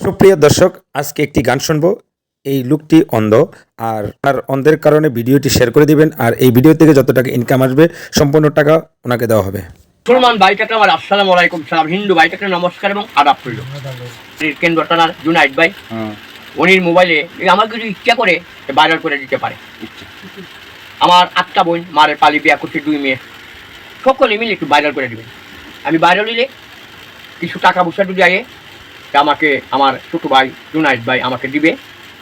সুপ্রিয় দর্শক, আজকে একটি গান শুনবো। এই লোকটি অন্ধ, আর অন্ধের কারণে ভিডিওটি শেয়ার করে দিবেন। আর এই ভিডিও থেকে যত টাকা ইনকাম আসবে সম্পূর্ণ টাকা ওনাকে দেওয়া হবে। মুসলমান ভাইটাকে আমার আসসালামু আলাইকুম সালাম, হিন্দু ভাইটাকে নমস্কার এবং আদাব করিল। কেন্দ্র থানার জুনাইদ ভাই উনির মোবাইলে আমার কিছু ইচ্ছা করে ভাইরাল করে দিতে পারে। আমার 8টা বোন, মারের পালি বিয়া করছে 2 মেয়ে, সকলে মিলে একটু ভাইরাল করে দিবেন। আমি ভাইরাল হইলে কিছু টাকা পয়সা যদি আগে আমাকে আমার ছোটো ভাই জুনাইদ ভাই আমাকে দিবে।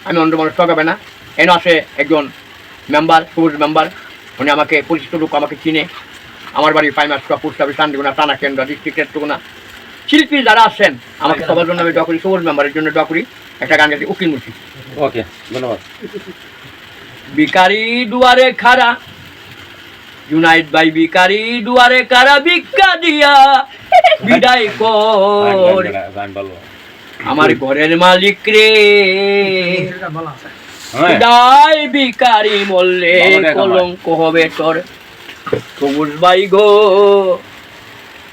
আমি অন্য মানুষ ঠকাবে না। এনে আসে একজন মেম্বার, সবুজ মেম্বার, উনি আমাকে পরিচিত লোক, আমাকে চিনে। আমার বাড়ি 5 মাস পোস্ট অফিস চান্দিগুনা টানা কেন্দ্র ডিস্ট্রিক্টের টুকুনা শিল্পী যারা আসছেন আমাকে সবার জন্য আমি দোয়া করি, সবুজ মেম্বারের জন্য দোয়া করি। একটা গান গেছি উকিল মুন্সি। ওকে, ধন্যবাদ। ভিখারি দুয়ারে খাড়া, জুনাইদ ভাই ভিখারি দুয়ারে খাড়া, ভিক্ষা দিয়া বিদায় কর আমার ঘরের মালিক রে। দাই ভিখারি মরলে কলঙ্ক হবে তোর। সবুজ ভাই গো,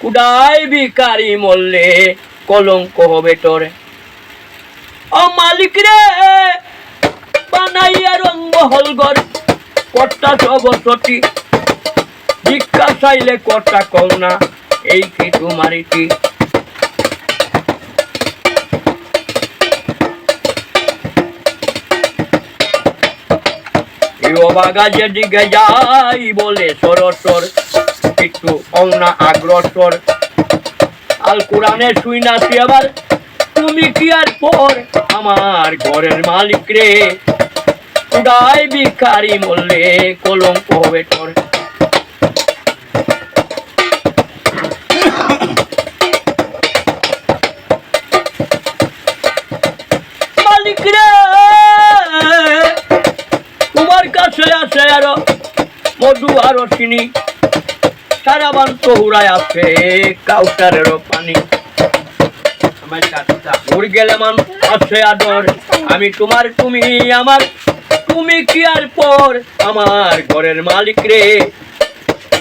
কুডাই ভিখারি মরলে কলঙ্ক হবে তোর। ও মালিক রে, বানাইয়া রঙ্গহল ঘর, কর্তা সবসতী, ভিক্ষা চাইলে কর্তা কল না, এই কি তোমার কি? বাগা যেদিকে যাই বলে সরসর, একটু অন্না আগ্রসর। আল কোরআনে শুই না আবার, তুমি কি আর পর আমার ঘরের মালিক রে। কুড়াই ভিখারি মরলে কলঙ্ক হবে তোর। মালিক রে, তোমার কাছে আছে আরো মধু আরো চিনি, সারাবান তহুরায় আছে কাউসারেরও পানি। গেলে মান আছে আদর, আমি তোমার তুমি আমার, তুমি কি আর পর আমার ঘরের মালিক রে।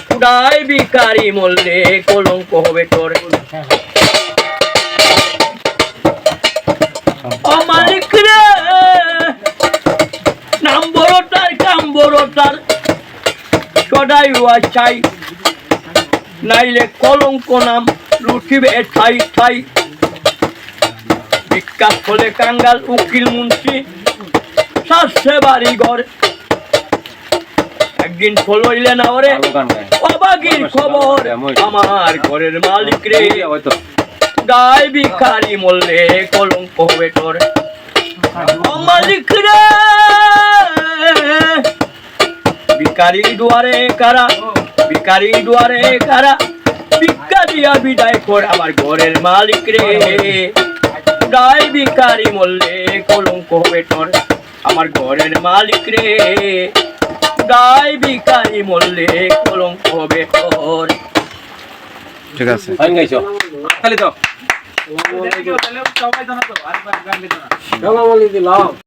কুড়াই ভিখারি মরলে কলঙ্ক হবে তোর। ও মালিক রে, নাম বড়টার কাম বড়টার, সদাই চাই, নাইলে কলঙ্ক নাম লুটিবে ঠাই ঠাই। বিকাশ হলে কাঙ্গাল উকিল মুন্সি, শাসে বাড়ি ঘর, একদিন ফলইলে না ওরে অবাগির খবর আমার ঘরের মালিক রে। গাই ভিখারি মরলে কলঙ্ক হবে তোর। ও মালিক রে, ভিখারি দুয়ারে কারা, ভিখারি দুয়ারে কারা, ভিক্ষা দিয়া বিদায় কর আমার ঘরের মালিক রে। গাই ভিখারি মরলে কলঙ্ক হবে তোর আমার ঘরের মালিক রে। গাই ভিখারি মরলে কলঙ্ক হবে তোর। ঠিক আছে, গাইছো খালি তো।